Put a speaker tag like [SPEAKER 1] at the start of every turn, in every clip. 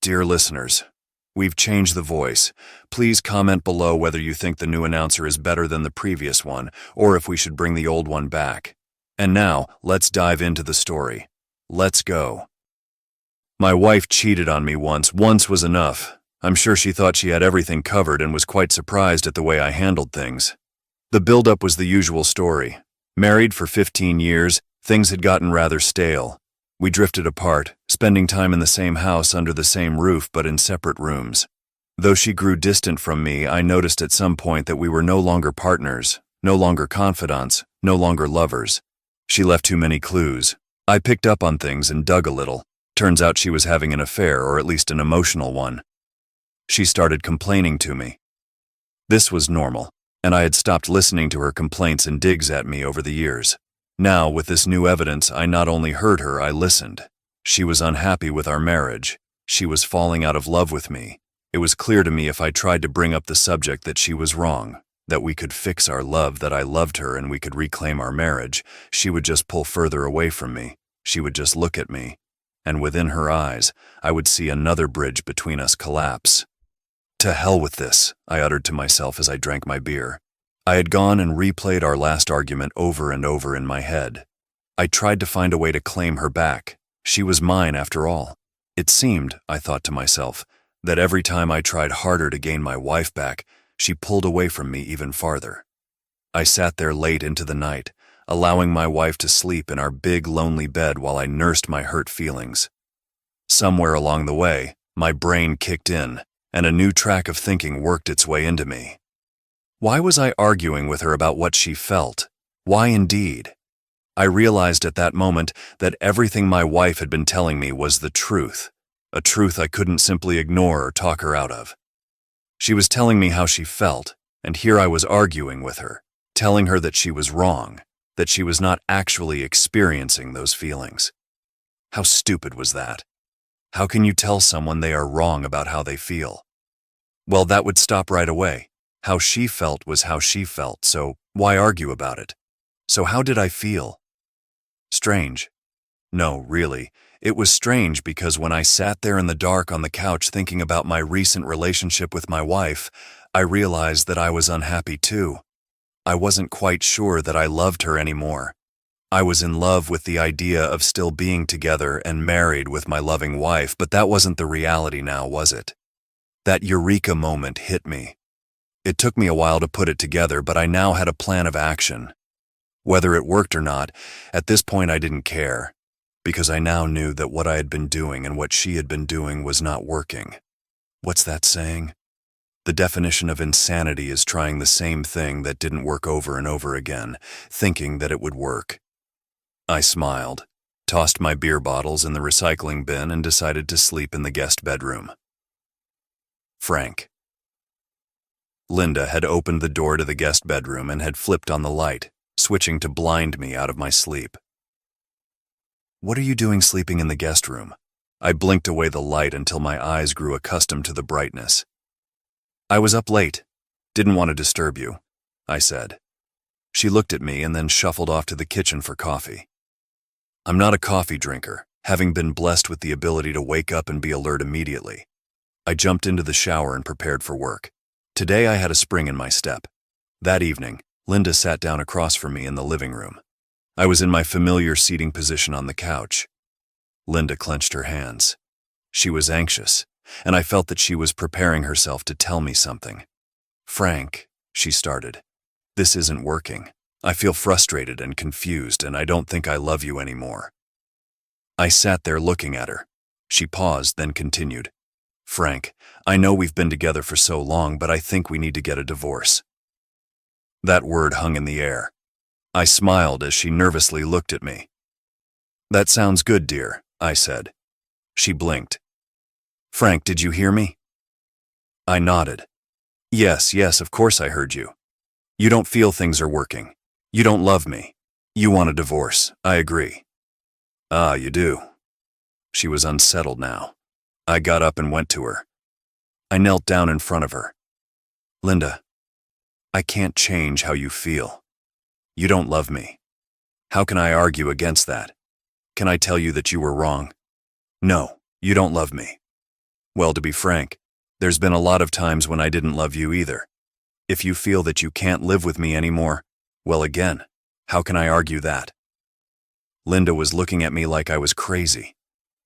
[SPEAKER 1] Dear listeners, we've changed the voice. Please comment below whether you think the new announcer is better than the previous one, or if we should bring the old one back. And now, let's dive into the story. Let's go. My wife cheated on me once. Once was enough. I'm sure she thought she had everything covered and was quite surprised at the way I handled things. The build-up was the usual story. Married for 15 years, things had gotten rather stale. We drifted apart, spending time in the same house under the same roof but in separate rooms. Though she grew distant from me, I noticed at some point that we were no longer partners, no longer confidants, no longer lovers. She left too many clues. I picked up on things and dug a little. Turns out she was having an affair, or at least an emotional one. She started complaining to me. This was normal, and I had stopped listening to her complaints and digs at me over the years. Now, with this new evidence, I not only heard her, I listened. She was unhappy with our marriage. She was falling out of love with me. It was clear to me if I tried to bring up the subject that she was wrong, that we could fix our love, that I loved her and we could reclaim our marriage. She would just pull further away from me. She would just look at me. And within her eyes, I would see another bridge between us collapse. To hell with this, I uttered to myself as I drank my beer. I had gone and replayed our last argument over and over in my head. I tried to find a way to claim her back. She was mine after all. It seemed, I thought to myself, that every time I tried harder to gain my wife back, she pulled away from me even farther. I sat there late into the night, allowing my wife to sleep in our big, lonely bed while I nursed my hurt feelings. Somewhere along the way, my brain kicked in, and a new track of thinking worked its way into me. Why was I arguing with her about what she felt? Why indeed? I realized at that moment that everything my wife had been telling me was the truth, a truth I couldn't simply ignore or talk her out of. She was telling me how she felt, and here I was arguing with her, telling her that she was wrong, that she was not actually experiencing those feelings. How stupid was that? How can you tell someone they are wrong about how they feel? Well, that would stop right away. How she felt was how she felt, so why argue about it? So how did I feel? Strange. No, really, it was strange because when I sat there in the dark on the couch thinking about my recent relationship with my wife, I realized that I was unhappy too. I wasn't quite sure that I loved her anymore. I was in love with the idea of still being together and married with my loving wife, but that wasn't the reality now, was it? That eureka moment hit me. It took me a while to put it together, but I now had a plan of action. Whether it worked or not, at this point I didn't care, because I now knew that what I had been doing and what she had been doing was not working. What's that saying? The definition of insanity is trying the same thing that didn't work over and over again, thinking that it would work. I smiled, tossed my beer bottles in the recycling bin, and decided to sleep in the guest bedroom. Frank. Linda had opened the door to the guest bedroom and had flipped on the light, switching to blind me out of my sleep. "What are you doing sleeping in the guest room?" I blinked away the light until my eyes grew accustomed to the brightness. "I was up late. Didn't want to disturb you," I said. She looked at me and then shuffled off to the kitchen for coffee. I'm not a coffee drinker, having been blessed with the ability to wake up and be alert immediately. I jumped into the shower and prepared for work. Today I had a spring in my step. That evening, Linda sat down across from me in the living room. I was in my familiar seating position on the couch. Linda clenched her hands. She was anxious, and I felt that she was preparing herself to tell me something. "Frank," she started, "this isn't working. I feel frustrated and confused, and I don't think I love you anymore." I sat there looking at her. She paused, then continued, "Frank, I know we've been together for so long, but I think we need to get a divorce." That word hung in the air. I smiled as she nervously looked at me. "That sounds good, dear," I said. She blinked. "Frank, did you hear me?" I nodded. Yes, of course I heard you. You don't feel things are working. You don't love me. You want a divorce. I agree." "Ah, you do." She was unsettled now. I got up and went to her. I knelt down in front of her. "Linda, I can't change how you feel. You don't love me. How can I argue against that? Can I tell you that you were wrong? No, you don't love me. Well, to be frank, there's been a lot of times when I didn't love you either. If you feel that you can't live with me anymore, well again, how can I argue that? Linda was looking at me like I was crazy.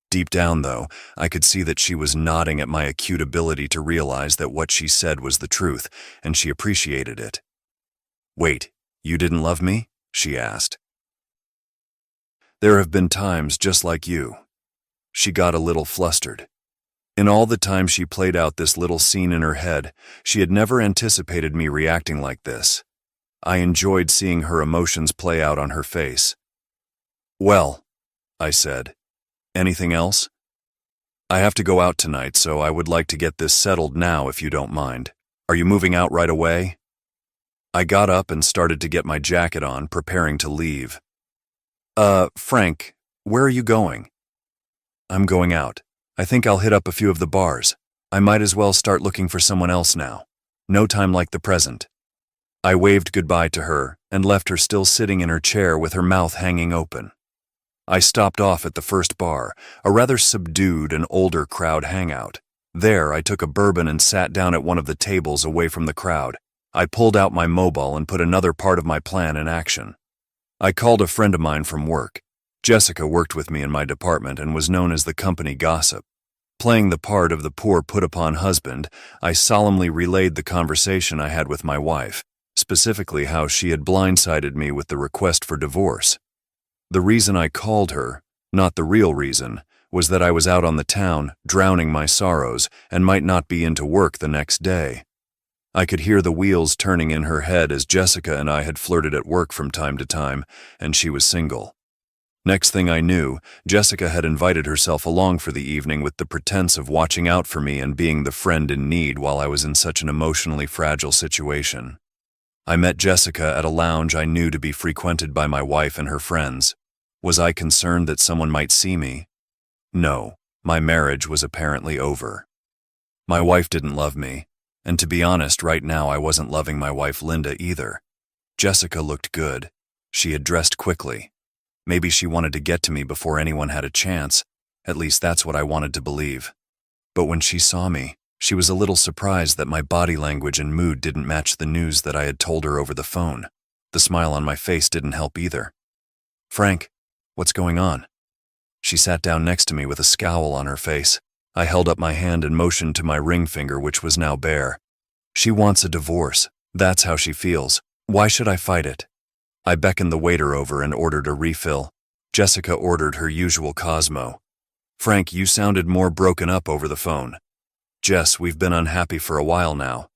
[SPEAKER 1] Deep down, though, I could see that she was nodding at my acute ability to realize that what she said was the truth, and she appreciated it. Wait, you didn't love me? She asked. There have been times just like you. She got a little flustered. In all the time she played out this little scene in her head, she had never anticipated me reacting like this. I enjoyed seeing her emotions play out on her face. Well, I said. Anything else? I have to go out tonight, so I would like to get this settled now if you don't mind. Are you moving out right away? I got up and started to get my jacket on, preparing to leave. Frank, where are you going? I'm going out. I think I'll hit up a few of the bars. I might as well start looking for someone else now. No time like the present. I waved goodbye to her and left her still sitting in her chair with her mouth hanging open. I stopped off at the first bar, a rather subdued and older crowd hangout. There, I took a bourbon and sat down at one of the tables away from the crowd. I pulled out my mobile and put another part of my plan in action. I called a friend of mine from work. Jessica worked with me in my department and was known as the company gossip. Playing the part of the poor put-upon husband, I solemnly relayed the conversation I had with my wife, specifically how she had blindsided me with the request for divorce. The reason I called her, not the real reason, was that I was out on the town, drowning my sorrows, and might not be into work the next day. I could hear the wheels turning in her head as Jessica and I had flirted at work from time to time, and she was single. Next thing I knew, Jessica had invited herself along for the evening with the pretense of watching out for me and being the friend in need while I was in such an emotionally fragile situation. I met Jessica at a lounge I knew to be frequented by my wife and her friends. Was I concerned that someone might see me? No, my marriage was apparently over. My wife didn't love me, and to be honest, right now I wasn't loving my wife Linda either. Jessica looked good. She had dressed quickly. Maybe she wanted to get to me before anyone had a chance. At least that's what I wanted to believe. But when she saw me, she was a little surprised that my body language and mood didn't match the news that I had told her over the phone. The smile on my face didn't help either. Frank, what's going on? She sat down next to me with a scowl on her face. I held up my hand and motioned to my ring finger, which was now bare. She wants a divorce. That's how she feels. Why should I fight it? I beckoned the waiter over and ordered a refill. Jessica ordered her usual Cosmo. Frank, you sounded more broken up over the phone. Jess, we've been unhappy for a while now.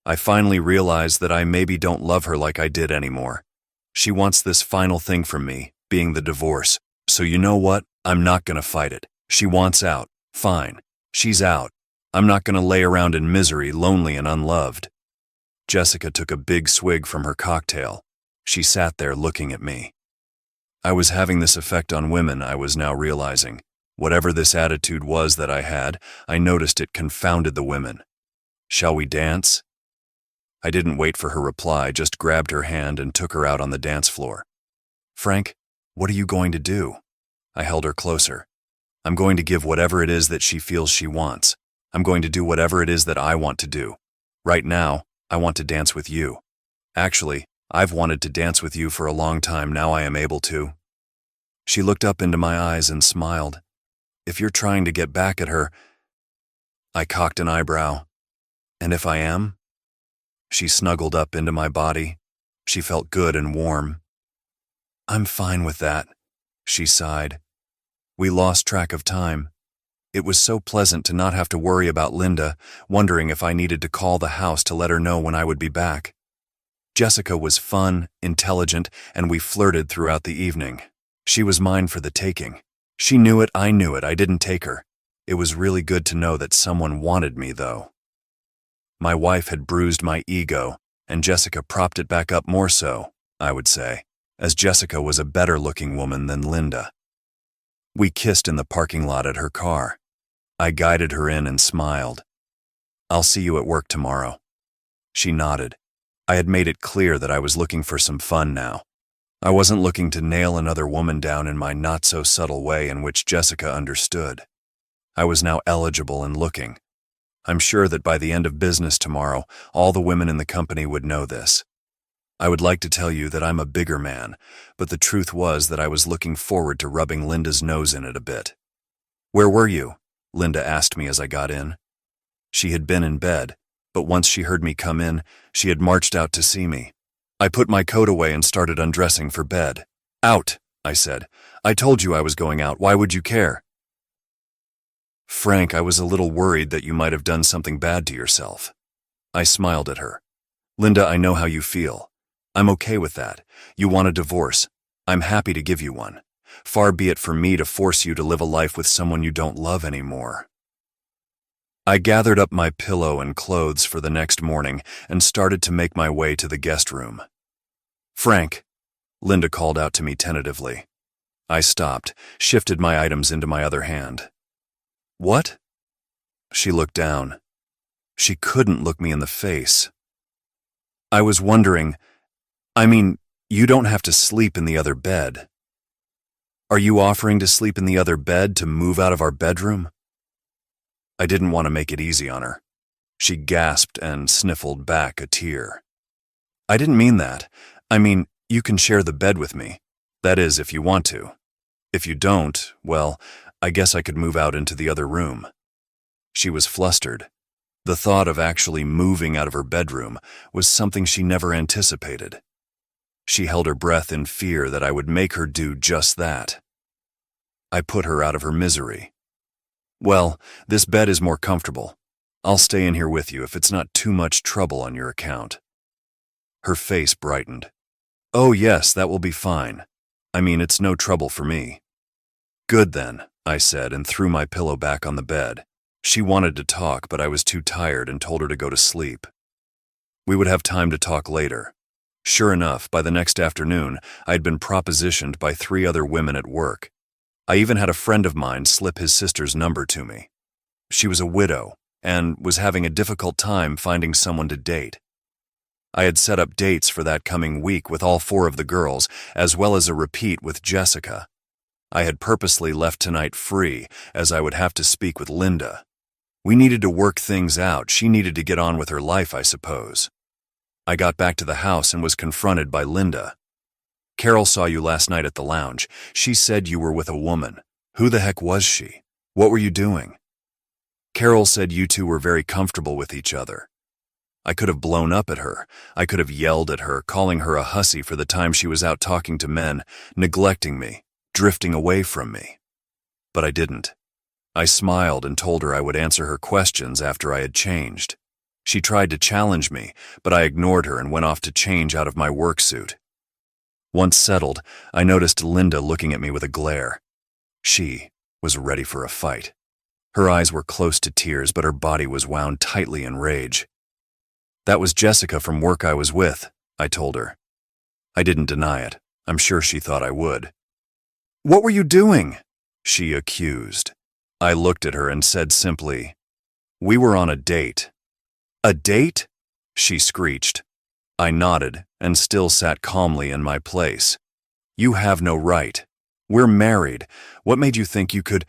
[SPEAKER 1] I finally realized that I maybe don't love her like I did anymore. She wants this final thing from me, being the divorce. So you know what? I'm not gonna fight it. She wants out. Fine. She's out. I'm not gonna lay around in misery, lonely and unloved. Jessica took a big swig from her cocktail. She sat there looking at me. I was having this effect on women, I was now realizing. Whatever this attitude was that I had, I noticed it confounded the women. Shall we dance? I didn't wait for her reply, just grabbed her hand and took her out on the dance floor. Frank, what are you going to do? I held her closer. I'm going to give whatever it is that she feels she wants. I'm going to do whatever it is that I want to do. Right now, I want to dance with you. Actually, I've wanted to dance with you for a long time, now I am able to. She looked up into my eyes and smiled. If you're trying to get back at her, I cocked an eyebrow. And if I am? She snuggled up into my body. She felt good and warm. I'm fine with that, she sighed. We lost track of time. It was so pleasant to not have to worry about Linda, wondering if I needed to call the house to let her know when I would be back. Jessica was fun, intelligent, and we flirted throughout the evening. She was mine for the taking. She knew it, I knew it, I didn't take her. It was really good to know that someone wanted me, though. My wife had bruised my ego, and Jessica propped it back up more so, I would say, as Jessica was a better-looking woman than Linda. We kissed in the parking lot at her car. I guided her in and smiled. I'll see you at work tomorrow. She nodded. I had made it clear that I was looking for some fun now. I wasn't looking to nail another woman down in my not-so-subtle way in which Jessica understood. I was now eligible and looking, I'm sure that by the end of business tomorrow, all the women in the company would know this. I would like to tell you that I'm a bigger man, but the truth was that I was looking forward to rubbing Linda's nose in it a bit. "Where were you?" Linda asked me as I got in. She had been in bed, but once she heard me come in, she had marched out to see me. I put my coat away and started undressing for bed. "Out," I said. "I told you I was going out. Why would you care?" "Frank, I was a little worried that you might have done something bad to yourself." I smiled at her. "Linda, I know how you feel. I'm okay with that. You want a divorce. I'm happy to give you one. Far be it for me to force you to live a life with someone you don't love anymore." I gathered up my pillow and clothes for the next morning and started to make my way to the guest room. "Frank," Linda called out to me tentatively. I stopped, shifted my items into my other hand. "What?" She looked down. She couldn't look me in the face. "I was wondering, you don't have to sleep in the other bed. Are you offering to sleep in the other bed to move out of our bedroom?" I didn't want to make it easy on her. She gasped and sniffled back a tear. "I didn't mean that. You can share the bed with me. That is, if you want to. If you don't, well, I guess I could move out into the other room." She was flustered. The thought of actually moving out of her bedroom was something she never anticipated. She held her breath in fear that I would make her do just that. I put her out of her misery. "Well, this bed is more comfortable. I'll stay in here with you if it's not too much trouble on your account." Her face brightened. "Oh yes, that will be fine. It's no trouble for me." "Good then," I said and threw my pillow back on the bed. She wanted to talk, but I was too tired and told her to go to sleep. We would have time to talk later. Sure enough, by the next afternoon, I had been propositioned by 3 other women at work. I even had a friend of mine slip his sister's number to me. She was a widow and was having a difficult time finding someone to date. I had set up dates for that coming week with all 4 of the girls, as well as a repeat with Jessica. I had purposely left tonight free, as I would have to speak with Linda. We needed to work things out. She needed to get on with her life, I suppose. I got back to the house and was confronted by Linda. "Carol saw you last night at the lounge. She said you were with a woman. Who the heck was she? What were you doing?" "Carol said you two were very comfortable with each other." I could have blown up at her. I could have yelled at her, calling her a hussy for the time she was out talking to men, neglecting me, drifting away from me. But I didn't. I smiled and told her I would answer her questions after I had changed. She tried to challenge me, but I ignored her and went off to change out of my work suit. Once settled, I noticed Linda looking at me with a glare. She was ready for a fight. Her eyes were close to tears, but her body was wound tightly in rage. "That was Jessica from work I was with," I told her. I didn't deny it. I'm sure she thought I would. "What were you doing?" she accused. I looked at her and said simply, "We were on a date." "A date?" she screeched. I nodded and still sat calmly in my place. "You have no right. We're married. What made you think you could—"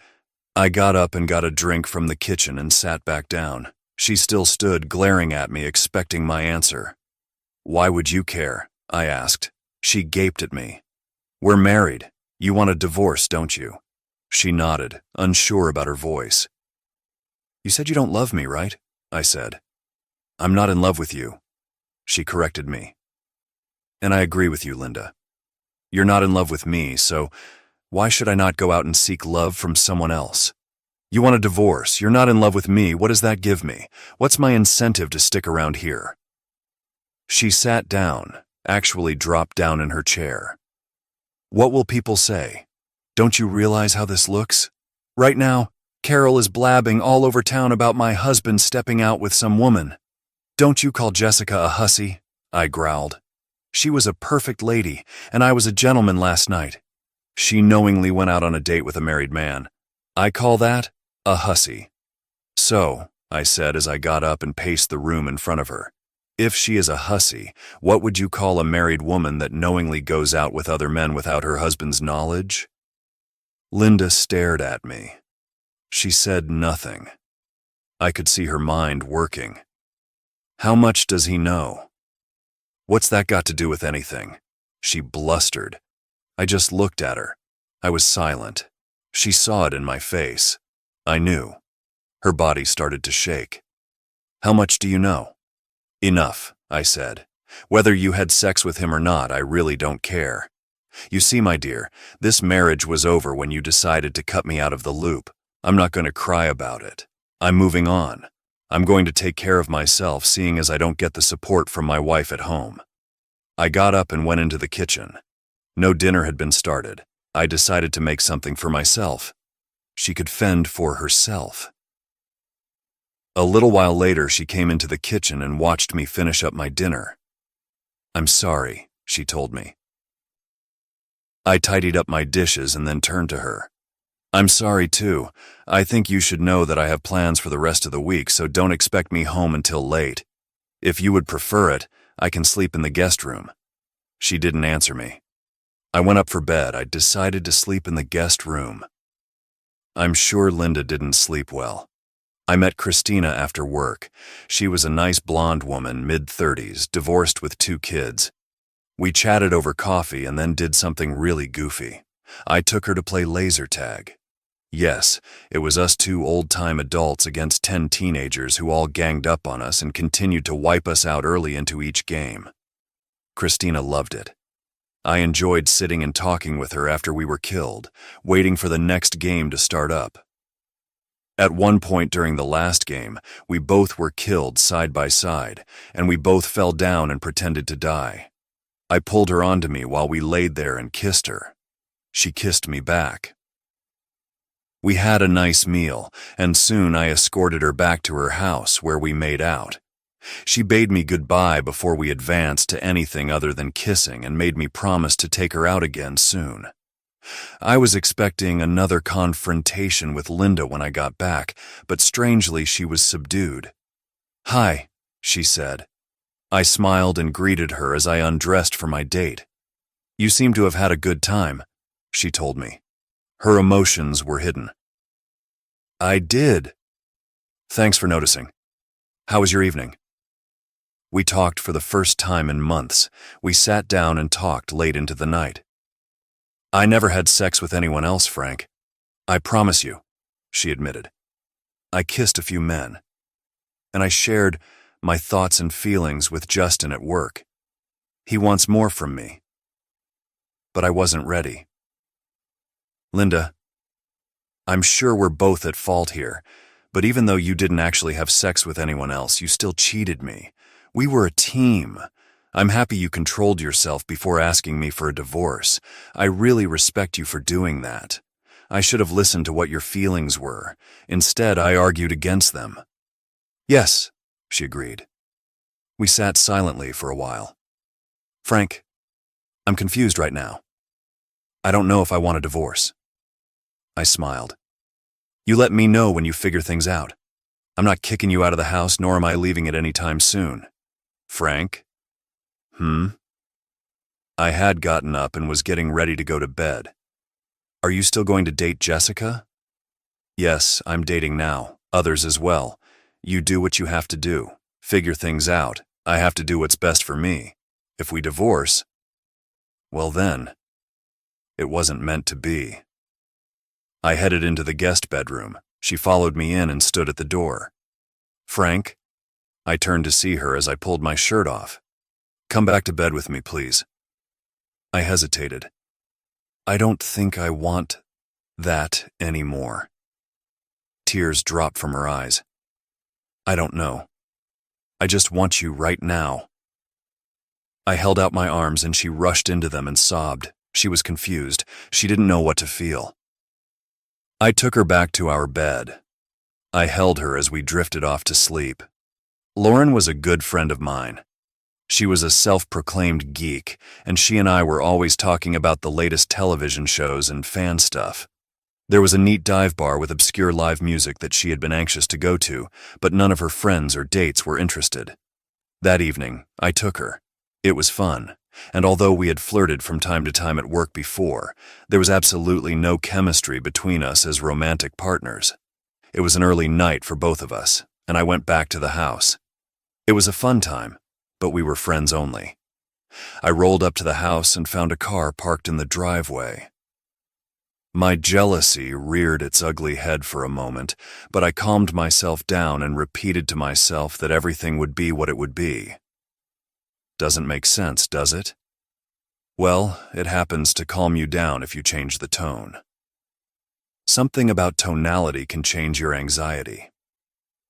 [SPEAKER 1] I got up and got a drink from the kitchen and sat back down. She still stood glaring at me, expecting my answer. "Why would you care?" I asked. She gaped at me. "We're married. You want a divorce, don't you?" She nodded, unsure about her voice. "You said you don't love me, right?" I said. "I'm not in love with you," she corrected me. "And I agree with you, Linda. You're not in love with me, so why should I not go out and seek love from someone else? You want a divorce, you're not in love with me, what does that give me? What's my incentive to stick around here?" She sat down, actually dropped down in her chair. "What will people say? Don't you realize how this looks? Right now, Carol is blabbing all over town about my husband stepping out with some woman. Don't you call Jessica a hussy?" I growled. "She was a perfect lady, and I was a gentleman last night. She knowingly went out on a date with a married man. I call that a hussy." "So," I said as I got up and paced the room in front of her, "if she is a hussy, what would you call a married woman that knowingly goes out with other men without her husband's knowledge?" Linda stared at me. She said nothing. I could see her mind working. How much does he know? What's that got to do with anything? She blustered. I just looked at her. I was silent. She saw it in my face. I knew. Her body started to shake. How much do you know? Enough, I said. Whether you had sex with him or not, I really don't care. You see, my dear, this marriage was over when you decided to cut me out of the loop. I'm not going to cry about it. I'm moving on. I'm going to take care of myself, seeing as I don't get the support from my wife at home. I got up and went into the kitchen. No dinner had been started. I decided to make something for myself. She could fend for herself. A little while later, she came into the kitchen and watched me finish up my dinner. I'm sorry, she told me. I tidied up my dishes and then turned to her. I'm sorry too. I think you should know that I have plans for the rest of the week, so don't expect me home until late. If you would prefer it, I can sleep in the guest room. She didn't answer me. I went up for bed. I decided to sleep in the guest room. I'm sure Linda didn't sleep well. I met Christina after work. She was a nice blonde woman, mid-30s, divorced with 2 kids. We chatted over coffee and then did something really goofy. I took her to play laser tag. Yes, it was us 2 old-time adults against 10 teenagers who all ganged up on us and continued to wipe us out early into each game. Christina loved it. I enjoyed sitting and talking with her after we were killed, waiting for the next game to start up. At one point during the last game, we both were killed side by side, and we both fell down and pretended to die. I pulled her onto me while we laid there and kissed her. She kissed me back. We had a nice meal, and soon I escorted her back to her house where we made out. She bade me goodbye before we advanced to anything other than kissing and made me promise to take her out again soon. I was expecting another confrontation with Linda when I got back, but strangely she was subdued. "Hi," she said. I smiled and greeted her as I undressed for my date. "You seem to have had a good time," she told me. Her emotions were hidden. "I did." "Thanks for noticing. How was your evening?" We talked for the first time in months. We sat down and talked late into the night. "I never had sex with anyone else, Frank. I promise you," she admitted. "I kissed a few men. And I shared my thoughts and feelings with Justin at work. He wants more from me. But I wasn't ready. Linda, I'm sure we're both at fault here, but even though you didn't actually have sex with anyone else, you still cheated me. We were a team. I'm happy you controlled yourself before asking me for a divorce. I really respect you for doing that. I should have listened to what your feelings were. Instead, I argued against them." "Yes," she agreed. We sat silently for a while. "Frank, I'm confused right now. I don't know if I want a divorce." I smiled. "You let me know when you figure things out. I'm not kicking you out of the house, nor am I leaving it anytime soon." "Frank?" I had gotten up and was getting ready to go to bed. "Are you still going to date Jessica?" "Yes, I'm dating now. Others as well. You do what you have to do. Figure things out. I have to do what's best for me. If we divorce, well then, it wasn't meant to be." I headed into the guest bedroom. She followed me in and stood at the door. "Frank?" I turned to see her as I pulled my shirt off. "Come back to bed with me, please." I hesitated. "I don't think I want that anymore." Tears dropped from her eyes. "I don't know. I just want you right now." I held out my arms and she rushed into them and sobbed. She was confused. She didn't know what to feel. I took her back to our bed. I held her as we drifted off to sleep. Lauren was a good friend of mine. She was a self-proclaimed geek, and she and I were always talking about the latest television shows and fan stuff. There was a neat dive bar with obscure live music that she had been anxious to go to, but none of her friends or dates were interested. That evening, I took her. It was fun, and although we had flirted from time to time at work before, there was absolutely no chemistry between us as romantic partners. It was an early night for both of us. and I went back to the house. It was a fun time, but we were friends only. I rolled up to the house and found a car parked in the driveway. My jealousy reared its ugly head for a moment, but I calmed myself down and repeated to myself that everything would be what it would be. Doesn't make sense, does it? Well, it happens to calm you down if you change the tone. Something about tonality can change your anxiety.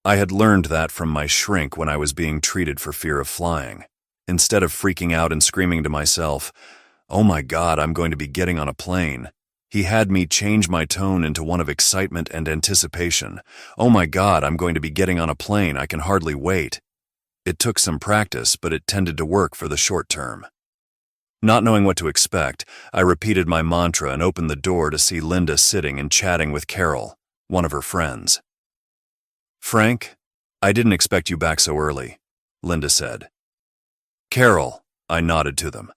[SPEAKER 1] I had learned that from my shrink when I was being treated for fear of flying. Instead of freaking out and screaming to myself, "Oh my God, I'm going to be getting on a plane," he had me change my tone into one of excitement and anticipation. "Oh my God, I'm going to be getting on a plane, I can hardly wait." It took some practice, but it tended to work for the short term. Not knowing what to expect, I repeated my mantra and opened the door to see Linda sitting and chatting with Carol, one of her friends. "Frank, I didn't expect you back so early," Linda said. "Carol," I nodded to them.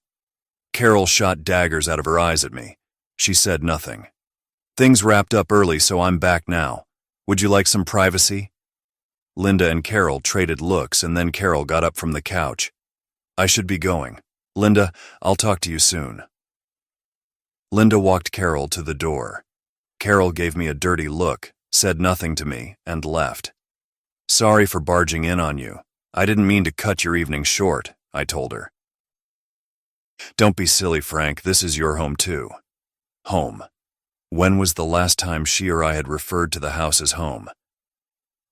[SPEAKER 1] Carol shot daggers out of her eyes at me. She said nothing. "Things wrapped up early, so I'm back now. Would you like some privacy?" Linda and Carol traded looks, and then Carol got up from the couch. "I should be going. Linda, I'll talk to you soon." Linda walked Carol to the door. Carol gave me a dirty look, said nothing to me, and left. "Sorry for barging in on you. I didn't mean to cut your evening short," I told her. "Don't be silly, Frank. This is your home too." Home. When was the last time she or I had referred to the house as home?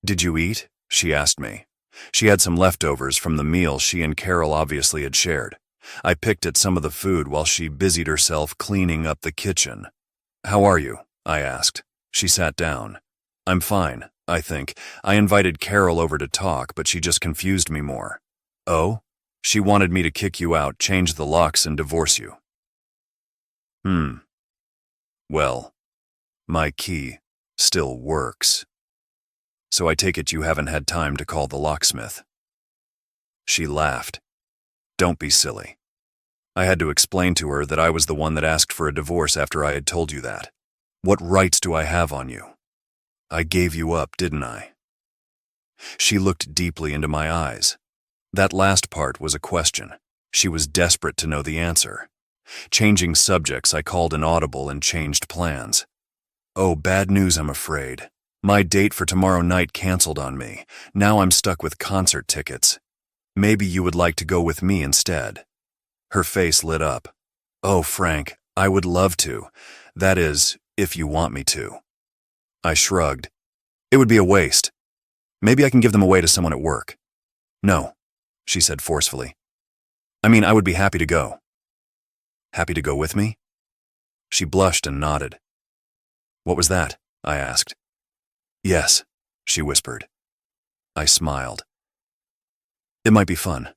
[SPEAKER 1] "Did you eat?" she asked me. She had some leftovers from the meal she and Carol obviously had shared. I picked at some of the food while she busied herself cleaning up the kitchen. "How are you?" I asked. She sat down. "I'm fine, I think. I invited Carol over to talk, but she just confused me more." "Oh?" "She wanted me to kick you out, change the locks, and divorce you." Well, my key still works. So I take it you haven't had time to call the locksmith." She laughed. "Don't be silly. I had to explain to her that I was the one that asked for a divorce after I had told you that. What rights do I have on you? I gave you up, didn't I?" She looked deeply into my eyes. That last part was a question. She was desperate to know the answer. Changing subjects, I called an audible and changed plans. "Oh, bad news, I'm afraid. My date for tomorrow night canceled on me. Now I'm stuck with concert tickets. Maybe you would like to go with me instead." Her face lit up. "Oh, Frank, I would love to. That is, if you want me to." I shrugged. "It would be a waste. Maybe I can give them away to someone at work." "No," she said forcefully. "I mean, I would be happy to go." "Happy to go with me?" She blushed and nodded. "What was that?" I asked. "Yes," she whispered. I smiled. "It might be fun."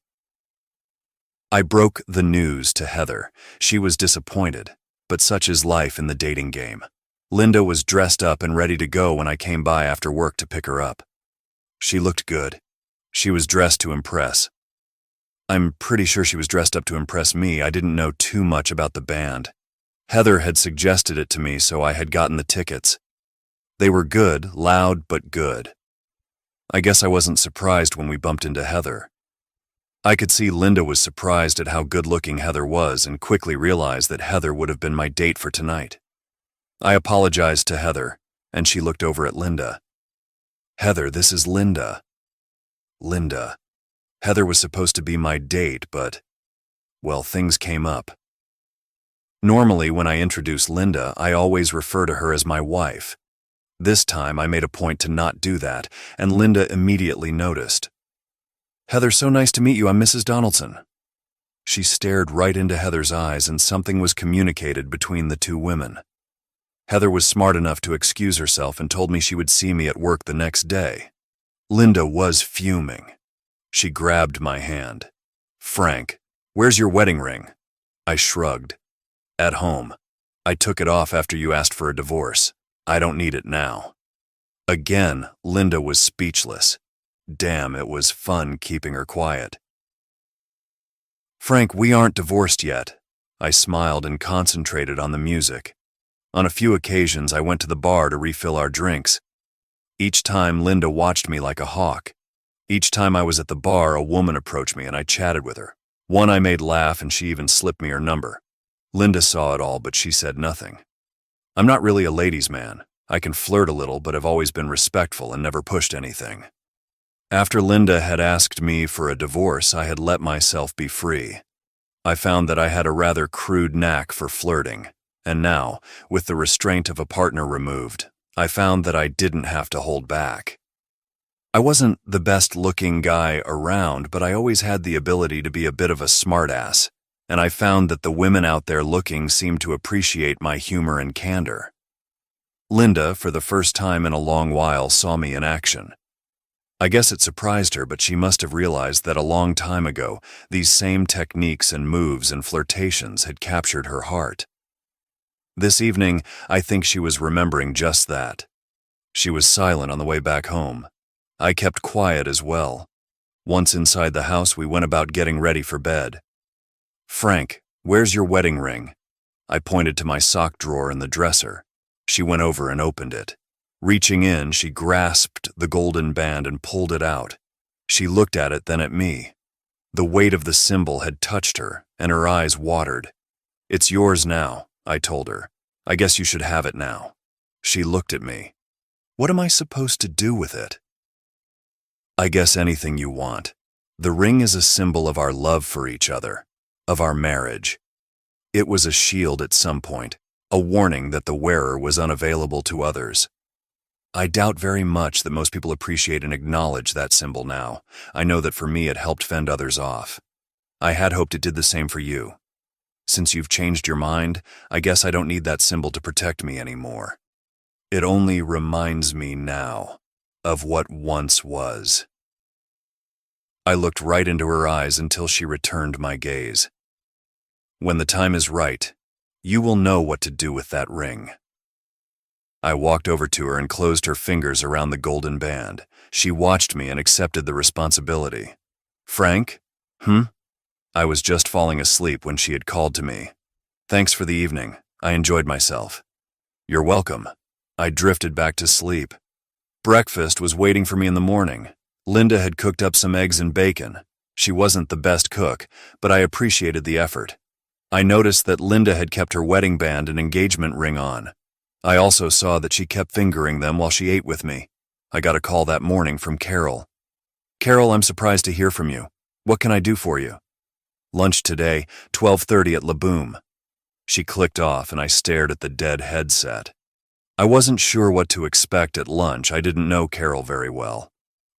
[SPEAKER 1] I broke the news to Heather. She was disappointed, but such is life in the dating game. Linda was dressed up and ready to go when I came by after work to pick her up. She looked good. She was dressed to impress. I'm pretty sure she was dressed up to impress me. I didn't know too much about the band. Heather had suggested it to me, so I had gotten the tickets. They were good, loud but good. I guess I wasn't surprised when we bumped into Heather. I could see Linda was surprised at how good-looking Heather was and quickly realized that Heather would have been my date for tonight. I apologized to Heather, and she looked over at Linda. "Heather, this is Linda." Linda. Heather was supposed to be my date, but, well, things came up. Normally, when I introduce Linda, I always refer to her as my wife. This time, I made a point to not do that, and Linda immediately noticed. "Heather, so nice to meet you. I'm Mrs. Donaldson." She stared right into Heather's eyes, and something was communicated between the two women. Heather was smart enough to excuse herself and told me she would see me at work the next day. Linda was fuming. She grabbed my hand. "Frank, where's your wedding ring?" I shrugged. "At home. I took it off after you asked for a divorce. I don't need it now." Again, Linda was speechless. Damn, it was fun keeping her quiet. "Frank, we aren't divorced yet." I smiled and concentrated on the music. On a few occasions, I went to the bar to refill our drinks. Each time, Linda watched me like a hawk. Each time I was at the bar, a woman approached me and I chatted with her. One I made laugh and she even slipped me her number. Linda saw it all, but she said nothing. I'm not really a ladies' man. I can flirt a little, but have always been respectful and never pushed anything. After Linda had asked me for a divorce, I had let myself be free. I found that I had a rather crude knack for flirting, and now, with the restraint of a partner removed, I found that I didn't have to hold back. I wasn't the best-looking guy around, but I always had the ability to be a bit of a smartass, and I found that the women out there looking seemed to appreciate my humor and candor. Linda, for the first time in a long while, saw me in action. I guess it surprised her, but she must have realized that a long time ago, these same techniques and moves and flirtations had captured her heart. This evening, I think she was remembering just that. She was silent on the way back home. I kept quiet as well. Once inside the house, we went about getting ready for bed. "Frank, where's your wedding ring?" I pointed to my sock drawer in the dresser. She went over and opened it. Reaching in, she grasped the golden band and pulled it out. She looked at it, then at me. The weight of the symbol had touched her, and her eyes watered. "It's yours now," I told her. "I guess you should have it now." She looked at me. "What am I supposed to do with it?" "I guess anything you want. The ring is a symbol of our love for each other, of our marriage." It was a shield at some point, a warning that the wearer was unavailable to others. I doubt very much that most people appreciate and acknowledge that symbol now. I know that for me it helped fend others off. I had hoped it did the same for you. Since you've changed your mind, I guess I don't need that symbol to protect me anymore. It only reminds me now of what once was. I looked right into her eyes until she returned my gaze. "When the time is right, you will know what to do with that ring." I walked over to her and closed her fingers around the golden band. She watched me and accepted the responsibility. "Frank? I was just falling asleep when she had called to me. "Thanks for the evening. I enjoyed myself." "You're welcome." I drifted back to sleep. Breakfast was waiting for me in the morning. Linda had cooked up some eggs and bacon. She wasn't the best cook, but I appreciated the effort. I noticed that Linda had kept her wedding band and engagement ring on. I also saw that she kept fingering them while she ate with me. I got a call that morning from Carol. "Carol, I'm surprised to hear from you. What can I do for you?" "Lunch today, 12:30 at La Boom." She clicked off and I stared at the dead headset. I wasn't sure what to expect at lunch. I didn't know Carol very well.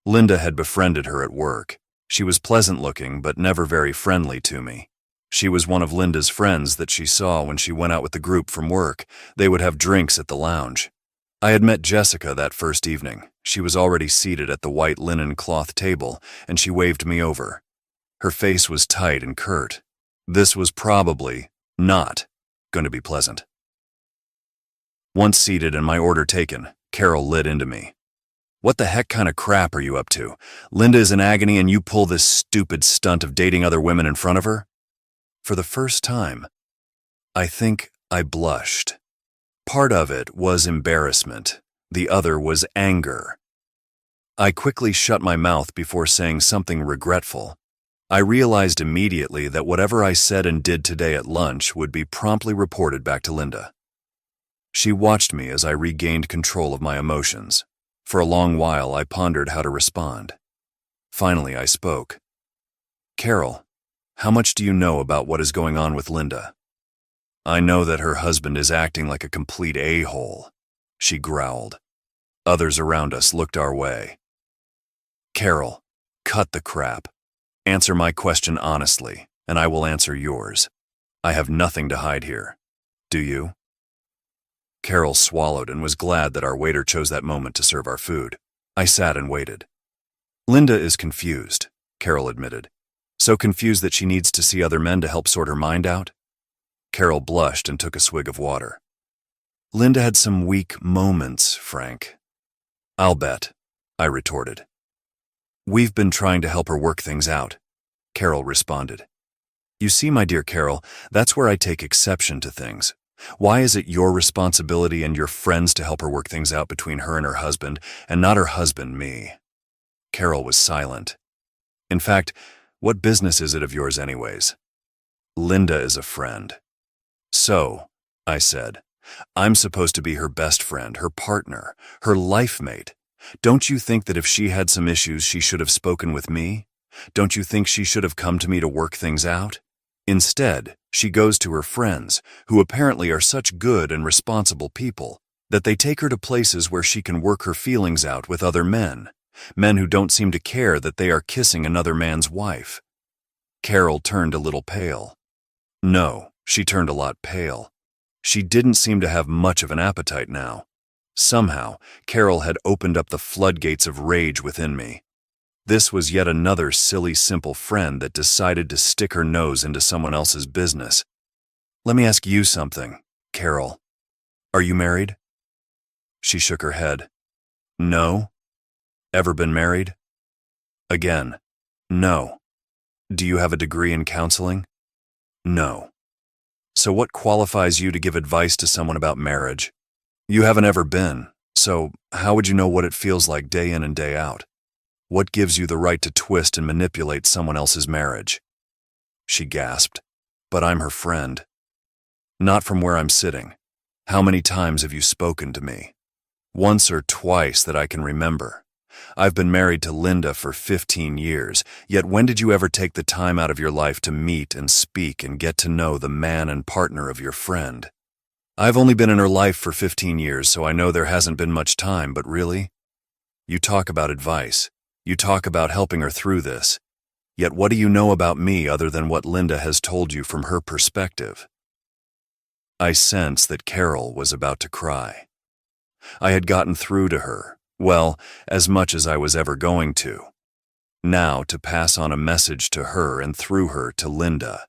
[SPEAKER 1] Linda had befriended her at work. She was pleasant looking, but never very friendly to me. She was one of Linda's friends that she saw when she went out with the group from work. They would have drinks at the lounge. I had met Jessica that first evening. She was already seated at the white linen cloth table, and she waved me over. Her face was tight and curt. This was probably not going to be pleasant. Once seated and my order taken, Carol lit into me. "What the heck kind of crap are you up to? Linda is in agony and you pull this stupid stunt of dating other women in front of her?" For the first time, I think I blushed. Part of it was embarrassment. The other was anger. I quickly shut my mouth before saying something regretful. I realized immediately that whatever I said and did today at lunch would be promptly reported back to Linda. She watched me as I regained control of my emotions. For a long while, I pondered how to respond. Finally, I spoke. "Carol, how much do you know about what is going on with Linda?" "I know that her husband is acting like a complete a-hole," she growled. Others around us looked our way. "Carol, cut the crap. Answer my question honestly, and I will answer yours. I have nothing to hide here. Do you?" Carol swallowed and was glad that our waiter chose that moment to serve our food. I sat and waited. "Linda is confused," Carol admitted. "So confused that she needs to see other men to help sort her mind out?" Carol blushed and took a swig of water. "Linda had some weak moments, Frank." "I'll bet," I retorted. "We've been trying to help her work things out," Carol responded. "You see, my dear Carol, that's where I take exception to things. Why is it your responsibility and your friends to help her work things out between her and her husband, and not her husband, me? Carol was silent. In fact, what business is it of yours anyways? Linda is a friend. So, I said, I'm supposed to be her best friend, her partner, her life mate. Don't you think that if she had some issues, she should have spoken with me? Don't you think she should have come to me to work things out? Instead, she goes to her friends, who apparently are such good and responsible people, that they take her to places where she can work her feelings out with other men who don't seem to care that they are kissing another man's wife. Carol turned a little pale. No, she turned a lot pale. She didn't seem to have much of an appetite now. Somehow, Carol had opened up the floodgates of rage within me. This was yet another silly, simple friend that decided to stick her nose into someone else's business. Let me ask you something, Carol. Are you married? She shook her head. No. Ever been married? Again, no. Do you have a degree in counseling? No. So what qualifies you to give advice to someone about marriage? You haven't ever been, so how would you know what it feels like day in and day out? What gives you the right to twist and manipulate someone else's marriage? She gasped. But I'm her friend. Not from where I'm sitting. How many times have you spoken to me? Once or twice that I can remember. I've been married to Linda for 15 years, yet when did you ever take the time out of your life to meet and speak and get to know the man and partner of your friend? I've only been in her life for 15 years, so I know there hasn't been much time, but really? You talk about advice. You talk about helping her through this. Yet what do you know about me other than what Linda has told you from her perspective? I sensed that Carol was about to cry. I had gotten through to her, well, as much as I was ever going to. Now to pass on a message to her and through her to Linda.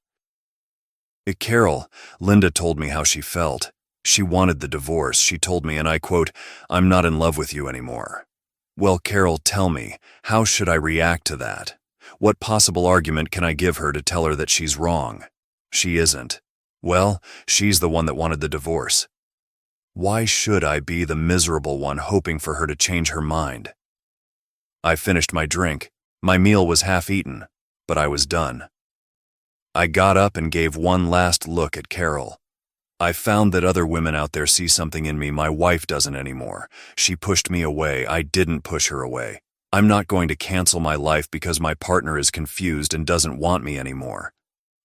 [SPEAKER 1] Carol, Linda told me how she felt. She wanted the divorce. She told me, and I quote, "I'm not in love with you anymore." Well, Carol, tell me, how should I react to that? What possible argument can I give her to tell her that she's wrong? She isn't. Well, she's the one that wanted the divorce. Why should I be the miserable one hoping for her to change her mind? I finished my drink. My meal was half eaten, but I was done. I got up and gave one last look at Carol. I found that other women out there see something in me my wife doesn't anymore. She pushed me away. I didn't push her away. I'm not going to cancel my life because my partner is confused and doesn't want me anymore.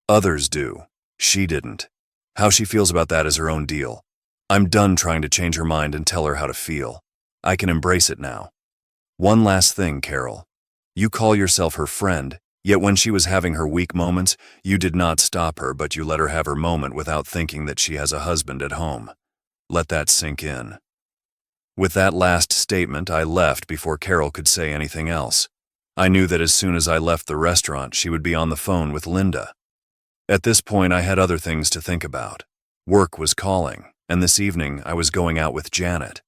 [SPEAKER 1] Others do. She didn't. How she feels about that is her own deal. I'm done trying to change her mind and tell her how to feel. I can embrace it now. One last thing, Carol. You call yourself her friend, yet when she was having her weak moments, you did not stop her, but you let her have her moment without thinking that she has a husband at home. Let that sink in. With that last statement, I left before Carol could say anything else. I knew that as soon as I left the restaurant, she would be on the phone with Linda. At this point, I had other things to think about. Work was calling, and this evening I was going out with Janet.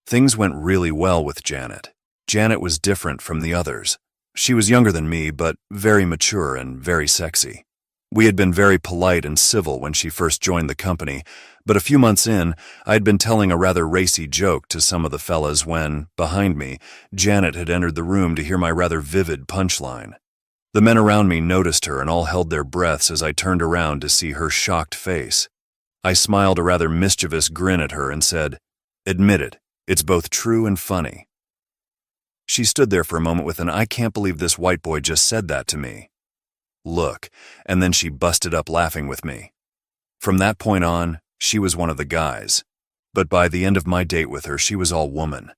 [SPEAKER 1] Things went really well with Janet. Janet was different from the others. She was younger than me, but very mature and very sexy. We had been very polite and civil when she first joined the company, but a few months in, I had been telling a rather racy joke to some of the fellas when, behind me, Janet had entered the room to hear my rather vivid punchline. The men around me noticed her and all held their breaths as I turned around to see her shocked face. I smiled a rather mischievous grin at her and said, "Admit it, it's both true and funny." She stood there for a moment with an "I can't believe this white boy just said that to me" look, and then she busted up laughing with me. From that point on, she was one of the guys. But by the end of my date with her, she was all woman.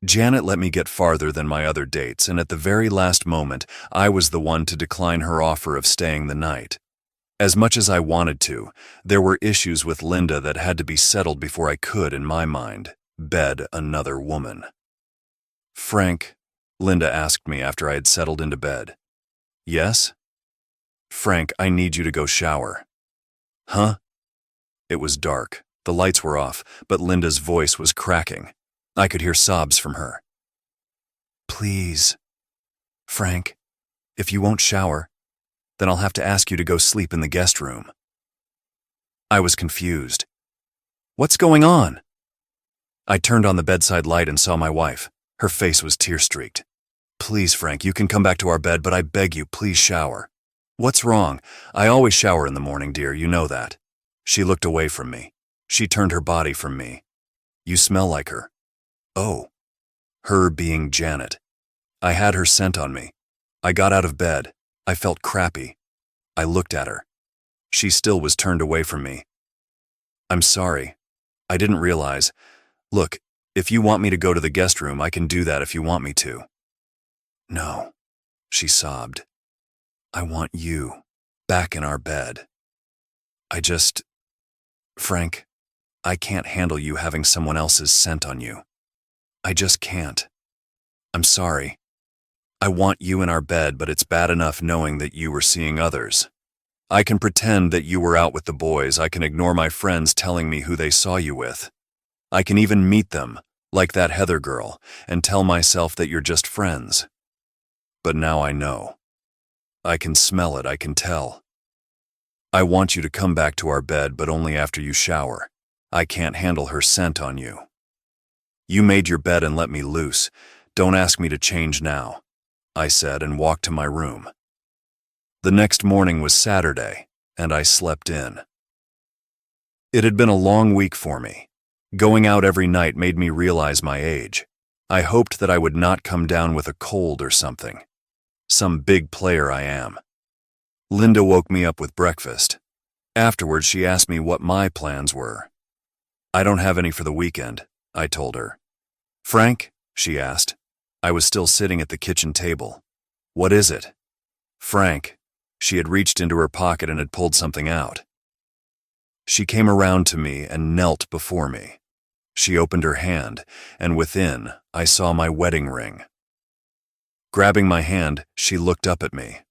[SPEAKER 1] Janet let me get farther than my other dates, and at the very last moment, I was the one to decline her offer of staying the night. As much as I wanted to, there were issues with Linda that had to be settled before I could, in my mind, bed another woman. "Frank," Linda asked me after I had settled into bed. "Yes?" "Frank, I need you to go shower." "Huh?" It was dark. The lights were off, but Linda's voice was cracking. I could hear sobs from her. "Please, Frank, if you won't shower, then I'll have to ask you to go sleep in the guest room." I was confused. What's going on?" I turned on the bedside light and saw my wife. Her face was tear-streaked. "Please, Frank, you can come back to our bed, but I beg you, please shower." "What's wrong? I always shower in the morning, dear, you know that." She looked away from me. She turned her body from me. "You smell like her." "Oh." Her being Janet. I had her scent on me. I got out of bed. I felt crappy. I looked at her. She still was turned away from me. "I'm sorry. I didn't realize. Look, if you want me to go to the guest room, I can do that if you want me to." "No," she sobbed. "I want you back in our bed. Frank, I can't handle you having someone else's scent on you. I just can't. I'm sorry. I want you in our bed, but it's bad enough knowing that you were seeing others. I can pretend that you were out with the boys. I can ignore my friends telling me who they saw you with. I can even meet them, like that Heather girl, and tell myself that you're just friends. But now I know. I can smell it, I can tell. I want you to come back to our bed, but only after you shower. I can't handle her scent on you. You made your bed and let me loose. Don't ask me to change now," I said and walked to my room. The next morning was Saturday, and I slept in. It had been a long week for me. Going out every night made me realize my age. I hoped that I would not come down with a cold or something. Some big player I am. Linda woke me up with breakfast. Afterwards, she asked me what my plans were. "I don't have any for the weekend," I told her. "Frank?" she asked. I was still sitting at the kitchen table. "What is it?" "Frank." She had reached into her pocket and had pulled something out. She came around to me and knelt before me. She opened her hand, and within, I saw my wedding ring. Grabbing my hand, she looked up at me.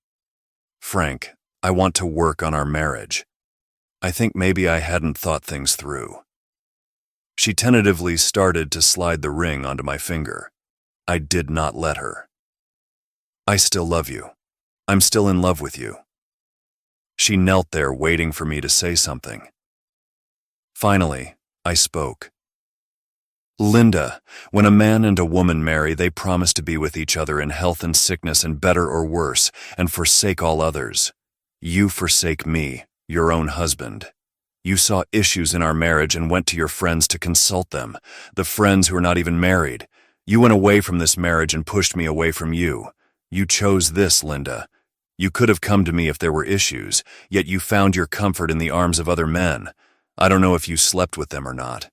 [SPEAKER 1] "Frank, I want to work on our marriage. I think maybe I hadn't thought things through." She tentatively started to slide the ring onto my finger. I did not let her. "I still love you. I'm still in love with you." She knelt there waiting for me to say something. Finally, I spoke. "Linda, when a man and a woman marry, they promise to be with each other in health and sickness and better or worse, and forsake all others. You forsake me, your own husband. You saw issues in our marriage and went to your friends to consult them, the friends who are not even married. You went away from this marriage and pushed me away from you. You chose this, Linda. You could have come to me if there were issues, yet you found your comfort in the arms of other men. I don't know if you slept with them or not.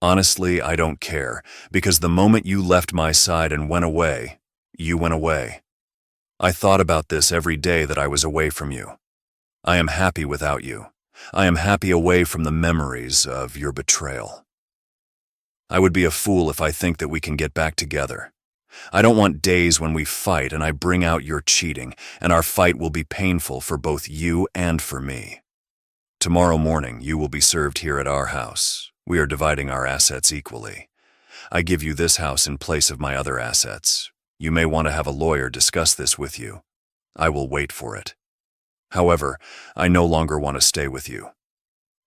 [SPEAKER 1] Honestly, I don't care, because the moment you left my side and went away, you went away. I thought about this every day that I was away from you. I am happy without you. I am happy away from the memories of your betrayal. I would be a fool if I think that we can get back together. I don't want days when we fight and I bring out your cheating, and our fight will be painful for both you and for me. Tomorrow morning, you will be served here at our house. We are dividing our assets equally. I give you this house in place of my other assets. You may want to have a lawyer discuss this with you. I will wait for it. However, I no longer want to stay with you.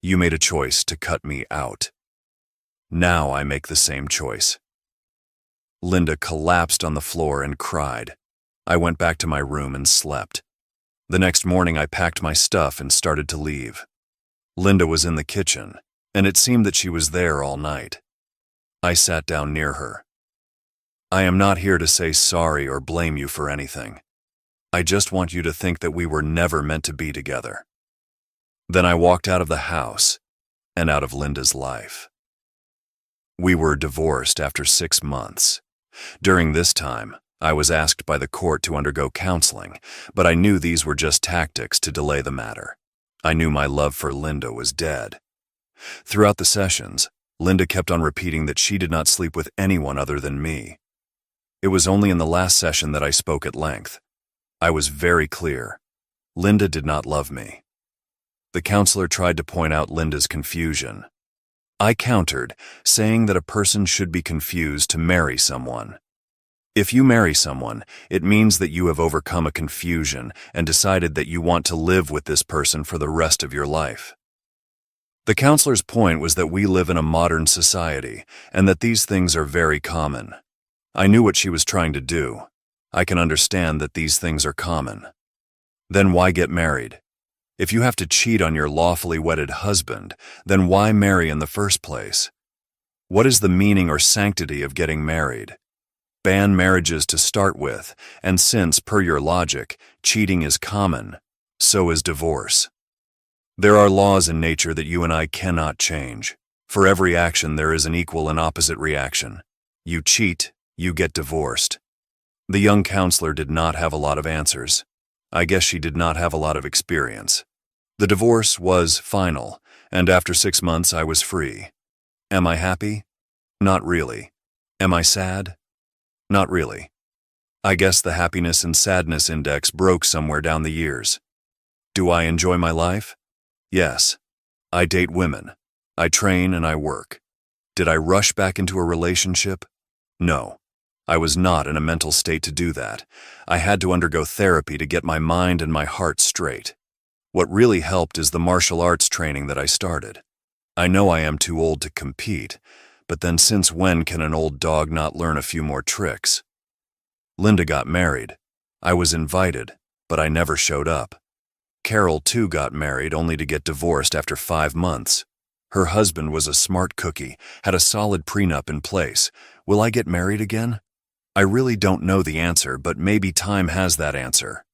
[SPEAKER 1] You made a choice to cut me out. Now I make the same choice." Linda collapsed on the floor and cried. I went back to my room and slept. The next morning I packed my stuff and started to leave. Linda was in the kitchen, and it seemed that she was there all night. I sat down near her. "I am not here to say sorry or blame you for anything. I just want you to think that we were never meant to be together." Then I walked out of the house and out of Linda's life. We were divorced after 6 months. During this time, I was asked by the court to undergo counseling, but I knew these were just tactics to delay the matter. I knew my love for Linda was dead. Throughout the sessions, Linda kept on repeating that she did not sleep with anyone other than me. It was only in the last session that I spoke at length. I was very clear. Linda did not love me. The counselor tried to point out Linda's confusion. I countered, saying that a person should be confused to marry someone. If you marry someone, it means that you have overcome a confusion and decided that you want to live with this person for the rest of your life. The counselor's point was that we live in a modern society and that these things are very common. I knew what she was trying to do. I can understand that these things are common. Then why get married? If you have to cheat on your lawfully wedded husband, then why marry in the first place? What is the meaning or sanctity of getting married? Ban marriages to start with, and since, per your logic, cheating is common, so is divorce. There are laws in nature that you and I cannot change. For every action there is an equal and opposite reaction. You cheat, you get divorced. The young counselor did not have a lot of answers. I guess she did not have a lot of experience. The divorce was final, and after 6 months I was free. Am I happy? Not really. Am I sad? Not really. I guess the happiness and sadness index broke somewhere down the years. Do I enjoy my life? Yes. I date women. I train and I work. Did I rush back into a relationship? No. I was not in a mental state to do that. I had to undergo therapy to get my mind and my heart straight. What really helped is the martial arts training that I started. I know I am too old to compete, but then since when can an old dog not learn a few more tricks? Linda got married. I was invited, but I never showed up. Carol too got married only to get divorced after 5 months. Her husband was a smart cookie, had a solid prenup in place. Will I get married again? I really don't know the answer, but maybe time has that answer.